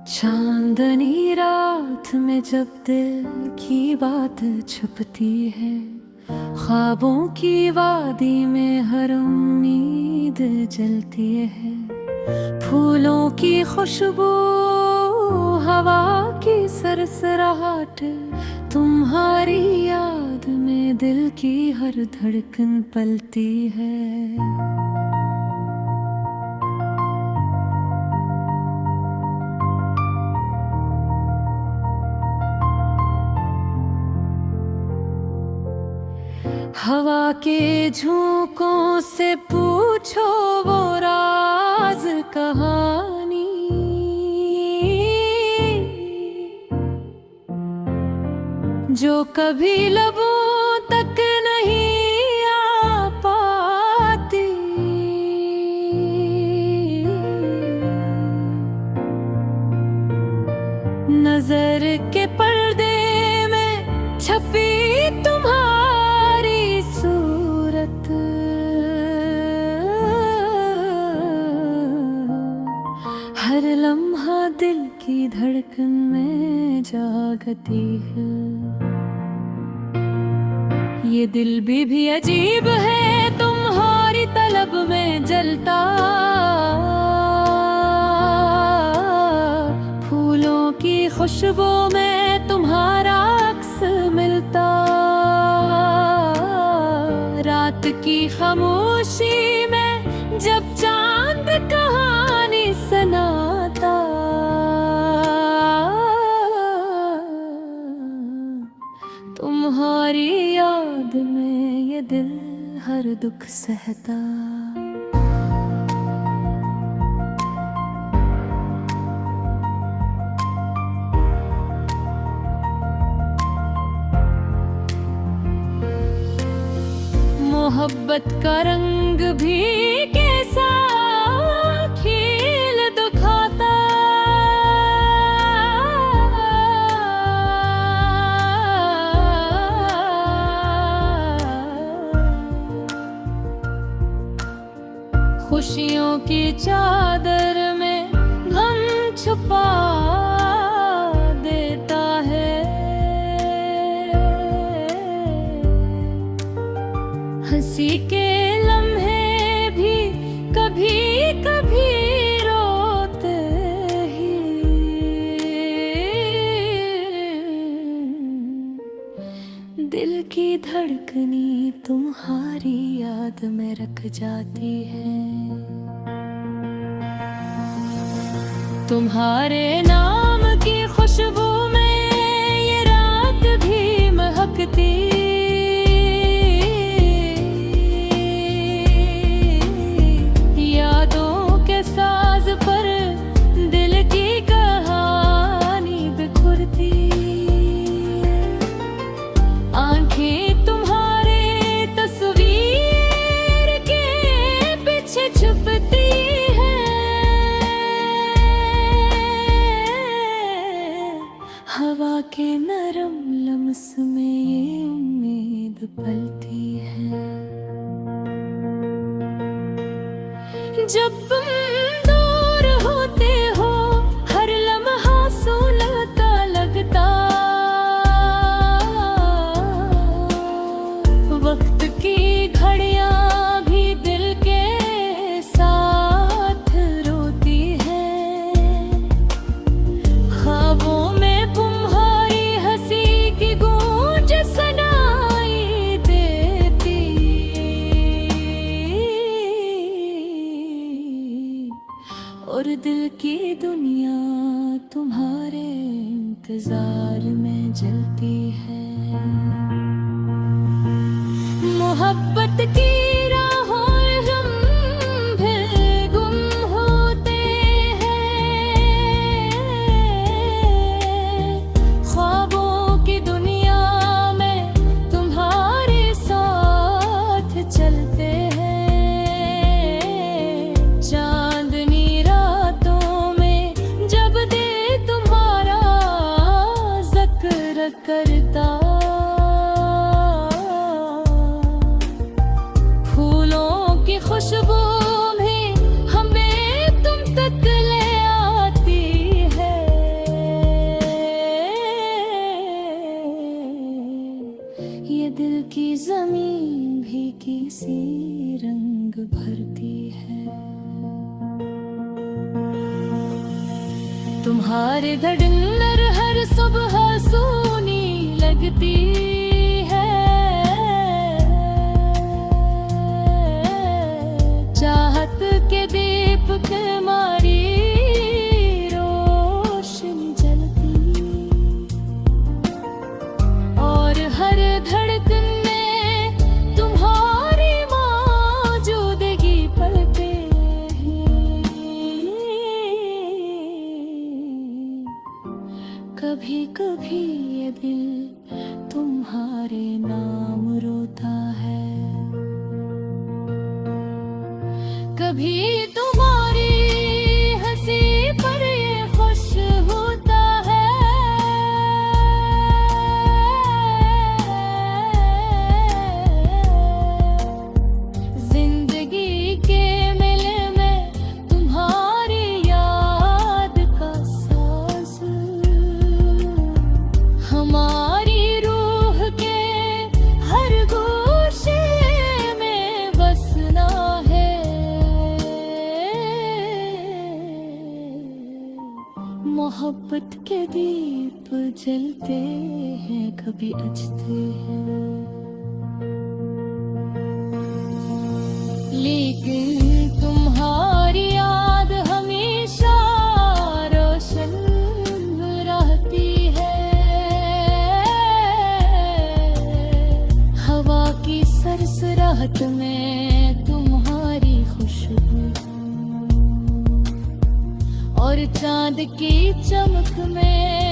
चांदनी रात में जब दिल की बात छुपती है, ख्वाबों की वादी में हर उम्मीद जलती है। फूलों की खुशबू, हवा की सरसराहट, तुम्हारी याद में दिल की हर धड़कन पलती है। हवा के झोंकों से पूछो वो राज कहानी, जो कभी लबों तक नहीं आ पाती। नजर के पर्दे में छपी तुम्हारी सूरत, हर लम्हा दिल की धड़कन में जागती है। ये दिल भी अजीब है, तुम्हारी तलब में जलता। फूलों की खुशबू में तुम्हारा अक्स मिलता। रात की खामोशी में जब चांद कहानी सुनाता, तुम्हारी याद में ये दिल हर दुख सहता। मोहब्बत का रंग भी कैसा खेल दिखाता। खुशियों की चादर में गम छुपा देता है। हंसी के लम्हे भी कभी कभी रोते ही। दिल की धड़कनी तुम्हारी याद में रख जाती है। तुम्हारे नाम की खुशबू में ये रात भी महकती। यादों के साज पर दिल की कहानी बिखरती। आंखें तुम्हारे तस्वीर के पीछे छुपती है। हवा के नरम लम्स में ये उम्मीद पलती है। जब तुम दूर होते हो हर लम्हा सुलगता लगता। वक्त की घड़ियां भी दिल के साथ रोती है। ख्वाबों में तुम्हारी हंसी की गूंज सुनाई देती। और दिल की दुनिया तुम्हारे इंतजार में जलती है। मोहब्बत की राहों हम फिर गुम होते हैं। ख्वाबों की दुनिया में तुम्हारे साथ चलते हैं। चांदनी रातों में जब दिल तुम्हारा जिक्र करता। खुशबू भी हमें तुम तक ले आती है। दिल की जमीन भी किसी रंग भरती है। तुम्हारे धड़ल्लर हर सुबह सूनी लगती है। चाहत के दीपक मारी रोशनी जलती, और हर धड़कन में तुम्हारी मौजूदगी पलते हैं। कभी कभी ये दिल तुम्हारे नाम रोता है, कभी तुम्हारी हंसी पर ये खुश होता है। जिंदगी के मेले में तुम्हारी याद का साज हमारी रूह के हर गोशे में बसना है। मोहब्बत के दीप जलते हैं, कभी बुझते हैं, लेकिन तुम्हारी याद हमेशा रोशन रहती है। हवा की सरसराहट में तुम्हारी खुशबू, और चांद की चमक में